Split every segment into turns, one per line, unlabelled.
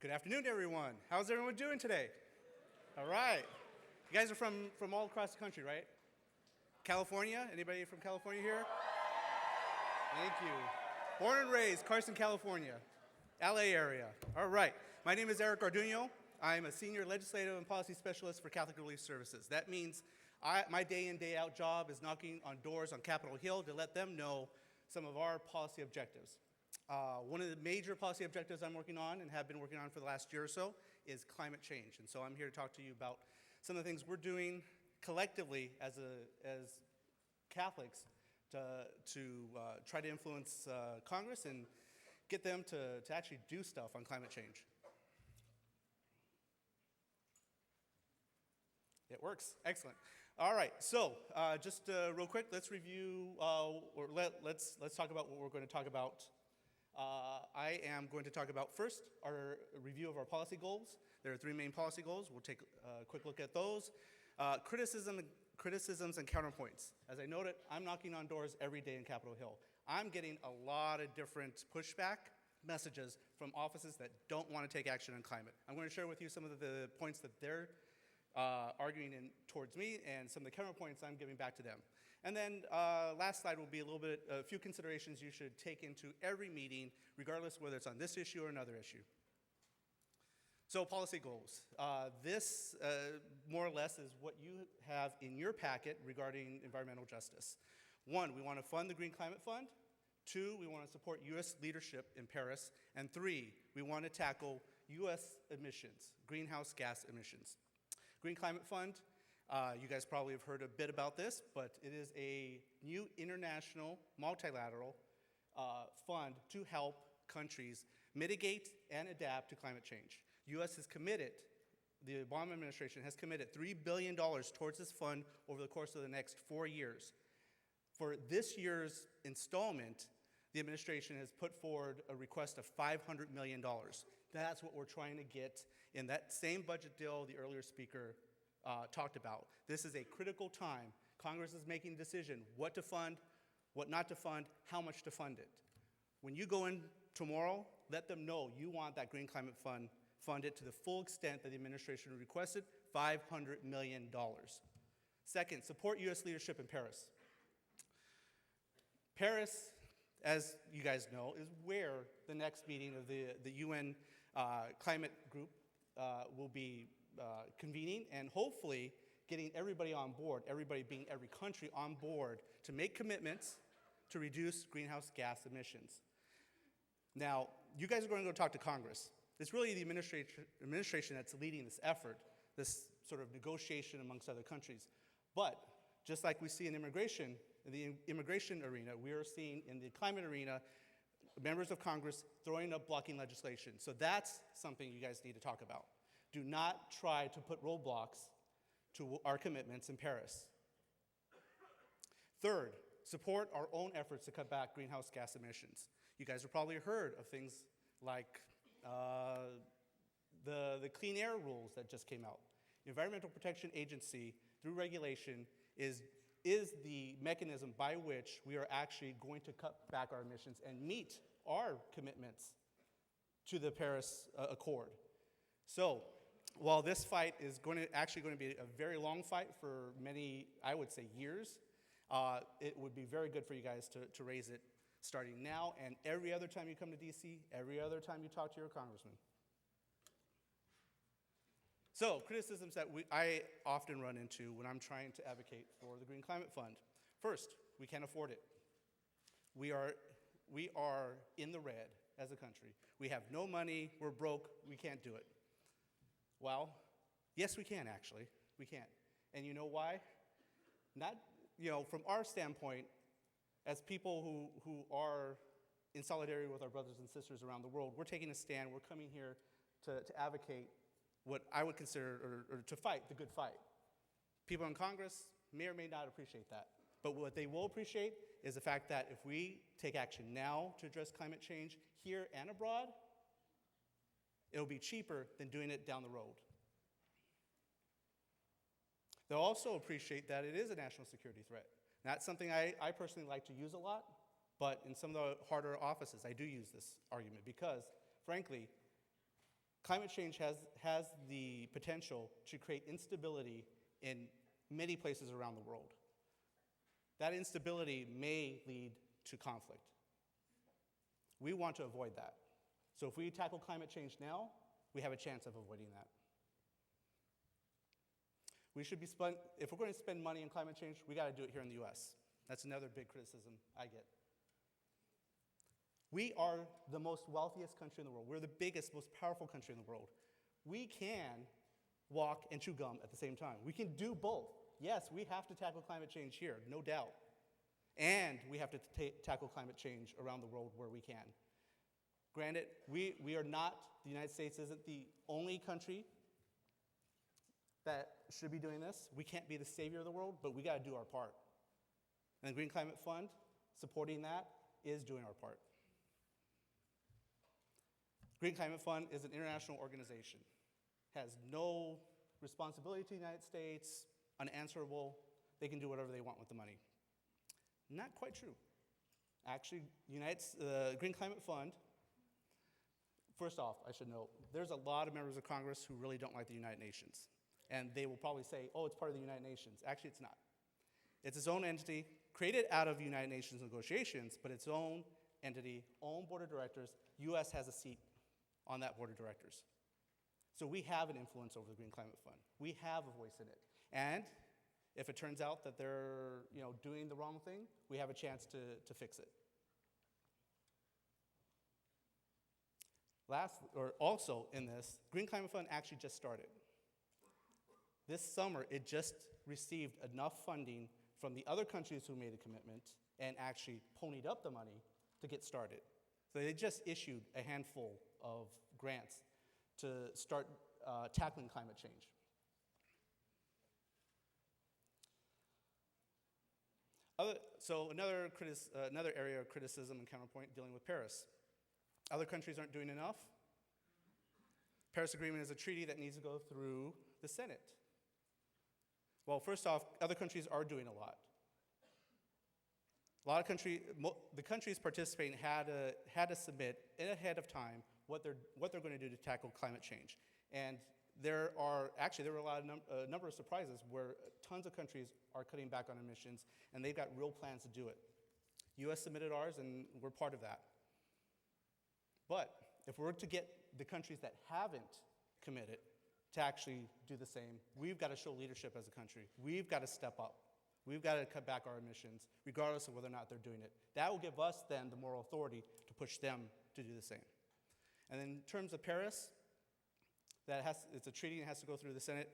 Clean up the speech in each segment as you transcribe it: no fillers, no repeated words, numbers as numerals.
Good afternoon, everyone. How's everyone doing today? All right. You guys are from all across the country, right? California? Anybody from California here? Thank you. Born and raised, Carson, California, LA area. All right. My name is Garduño. I'm a senior legislative and policy specialist for Catholic Relief Services. That means my day in, day out job is knocking on doors on Capitol Hill to let them know some of our policy objectives. One of the major policy objectives I'm working on and have been working on for the last year or so is climate change. And so I'm here to talk to you about some of the things we're doing collectively as Catholics to try to influence Congress and get them to actually do stuff on climate change. It works. Excellent. All right. So just real quick, let's review, let's talk about what we're going to talk about. I am going to talk about first our review of our policy goals. There are three main policy goals. We'll take a quick look at those. Criticisms and counterpoints. As I noted, I'm knocking on doors every day in Capitol Hill. I'm getting a lot of different pushback messages from offices that don't want to take action on climate. I'm going to share with you some of the points that they're arguing towards me and some of the counterpoints I'm giving back to them. And then last slide will be a few considerations you should take into every meeting, regardless whether it's on this issue or another issue. So policy goals. This, more or less, is what you have in your packet regarding environmental justice. 1, we want to fund the Green Climate Fund. 2, we want to support U.S. leadership in Paris. And 3, we want to tackle U.S. emissions, greenhouse gas emissions. Green Climate Fund, you guys probably have heard a bit about this, but it is a new international multilateral fund to help countries mitigate and adapt to climate change. U.S. has committed, the Obama administration has committed $3 billion towards this fund over the course of the next 4 years. For this year's installment, the administration has put forward a request of $500 million. That's what we're trying to get in that same budget deal the earlier speaker talked about. This is a critical time. Congress is making a decision what to fund, what not to fund, how much to fund it. When you go in tomorrow, let them know you want that Green Climate Fund funded to the full extent that the administration requested, $500 million. Second, support U.S. leadership in Paris. Paris, as you guys know, is where the next meeting of the UN climate group will be convening and hopefully getting everybody on board, everybody being every country on board to make commitments to reduce greenhouse gas emissions. Now, you guys are going to go talk to Congress. It's really the administration that's leading this effort, this sort of negotiation amongst other countries. But just like we see in immigration, in the immigration arena, we are seeing in the climate arena, members of Congress throwing up blocking legislation. So that's something you guys need to talk about. Do not try to put roadblocks to our commitments in Paris. Third, support our own efforts to cut back greenhouse gas emissions. You guys have probably heard of things like the clean air rules that just came out. The Environmental Protection Agency, through regulation, is the mechanism by which we are actually going to cut back our emissions and meet our commitments to the Paris Accord. So while this fight is actually going to be a very long fight for many, I would say, years, it would be very good for you guys to raise it starting now and every other time you come to DC, every other time you talk to your congressman. So, criticisms that I often run into when I'm trying to advocate for the Green Climate Fund. First, we can't afford it. We are in the red as a country. We have no money, we're broke, we can't do it. Well, yes, we can actually. We can. And you know why? Not, from our standpoint, as people who are in solidarity with our brothers and sisters around the world, we're taking a stand, we're coming here to advocate what I would consider, or to fight the good fight. People in Congress may or may not appreciate that. But what they will appreciate is the fact that if we take action now to address climate change here and abroad, it'll be cheaper than doing it down the road. They'll also appreciate that it is a national security threat. That's something I personally like to use a lot, but in some of the harder offices, I do use this argument because, frankly, climate change has the potential to create instability in many places around the world. That instability may lead to conflict. We want to avoid that. So if we tackle climate change now, we have a chance of avoiding that. If we're going to spend money on climate change, we got to do it here in the US. That's another big criticism I get. We are the most wealthiest country in the world. We're the biggest, most powerful country in the world. We can walk and chew gum at the same time. We can do both. Yes, we have to tackle climate change here, no doubt. And we have to tackle climate change around the world where we can. Granted, we are not, the United States isn't the only country that should be doing this. We can't be the savior of the world, but we got to do our part. And the Green Climate Fund, supporting that, is doing our part. Green Climate Fund is an international organization. Has no responsibility to the United States, unanswerable. They can do whatever they want with the money. Not quite true. Actually, Green Climate Fund, first off, I should note, there's a lot of members of Congress who really don't like the United Nations. And they will probably say, oh, it's part of the United Nations. Actually, it's not. It's its own entity, created out of United Nations negotiations, but its own entity, own board of directors. US has a seat on that board of directors. So we have an influence over the Green Climate Fund. We have a voice in it. And if it turns out that they're doing the wrong thing, we have a chance to fix it. Also in this, Green Climate Fund actually just started. This summer, it just received enough funding from the other countries who made a commitment and actually ponied up the money to get started. So they just issued a handful of grants to start tackling climate change. Another area of criticism and counterpoint dealing with Paris. Other countries aren't doing enough. Paris Agreement is a treaty that needs to go through the Senate. Well, first off, other countries are doing a lot. The countries participating had to submit ahead of time what they're going to do to tackle climate change. And there were a number of surprises where tons of countries are cutting back on emissions, and they've got real plans to do it. US submitted ours, and we're part of that. But if we're to get the countries that haven't committed to actually do the same, we've got to show leadership as a country. We've got to step up. We've got to cut back our emissions, regardless of whether or not they're doing it. That will give us then the moral authority to push them to do the same. And in terms of Paris, it's a treaty and has to go through the Senate.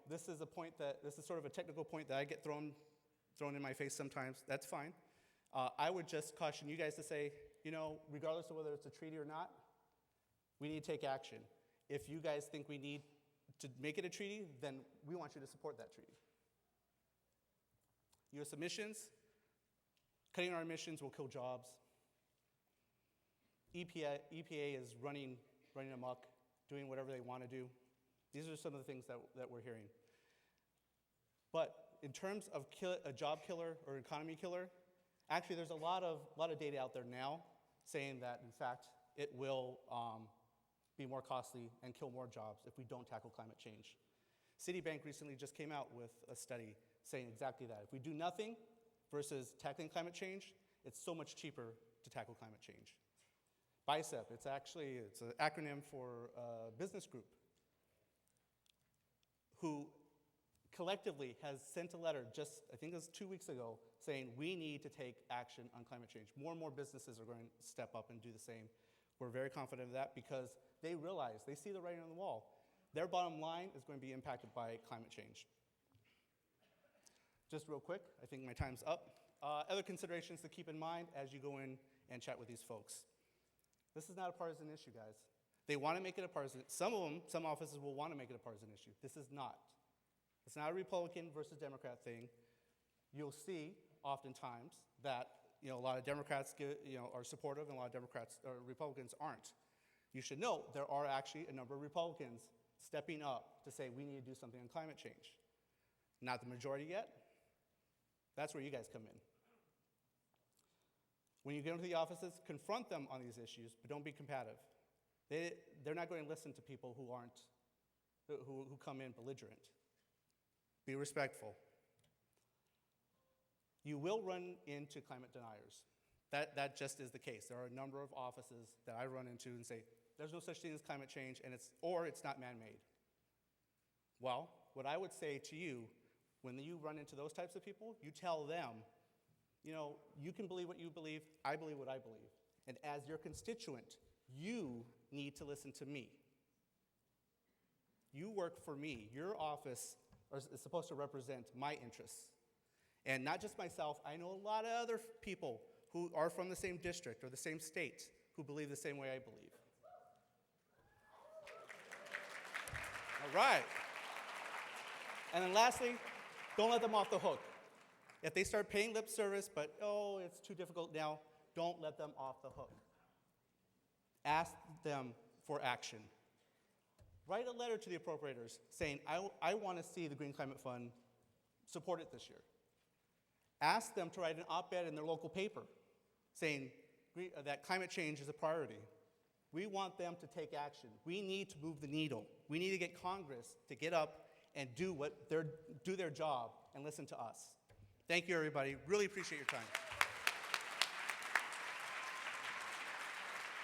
This is sort of a technical point that I get thrown in my face sometimes. That's fine. I would just caution you guys to say, regardless of whether it's a treaty or not, we need to take action. If you guys think we need to make it a treaty, then we want you to support that treaty. US emissions, cutting our emissions will kill jobs. EPA is running amok, doing whatever they want to do. These are some of the things that we're hearing. But in terms of a job killer or economy killer, actually there's a lot of data out there now saying that, in fact, it will be more costly and kill more jobs if we don't tackle climate change. Citibank recently just came out with a study saying exactly that. If we do nothing versus tackling climate change, it's so much cheaper to tackle climate change. BICEP, it's an acronym for a business group who collectively has sent a letter I think it was 2 weeks ago, saying we need to take action on climate change. More and more businesses are going to step up and do the same. We're very confident of that because they realize, they see the writing on the wall. Their bottom line is going to be impacted by climate change. Just real quick, I think my time's up. Other considerations to keep in mind as you go in and chat with these folks. This is not a partisan issue, guys. They want to make it a partisan. Some offices will want to make it a partisan issue. This is not. It's not a Republican versus Democrat thing. You'll see oftentimes that a lot of Democrats are supportive and a lot of Republicans aren't. You should note there are actually a number of Republicans stepping up to say we need to do something on climate change. Not the majority yet. That's where you guys come in. When you get into the offices, confront them on these issues, but don't be combative. They're not going to listen to people who come in belligerent. Be respectful. You will run into climate deniers. That just is the case. There are a number of offices that I run into and say, there's no such thing as climate change, or it's not man-made. Well, what I would say to you, when you run into those types of people, you tell them, you can believe what you believe, I believe what I believe. And as your constituent, you need to listen to me. You work for me. Your office is supposed to represent my interests. And not just myself, I know a lot of other people who are from the same district or the same state who believe the same way I believe. All right. And then lastly, don't let them off the hook. If they start paying lip service, but, it's too difficult now, don't let them off the hook. Ask them for action. Write a letter to the appropriators saying, I want to see the Green Climate Fund support it this year. Ask them to write an op-ed in their local paper saying that climate change is a priority. We want them to take action. We need to move the needle. We need to get Congress to get up and do their job and listen to us. Thank you, everybody. Really appreciate your time.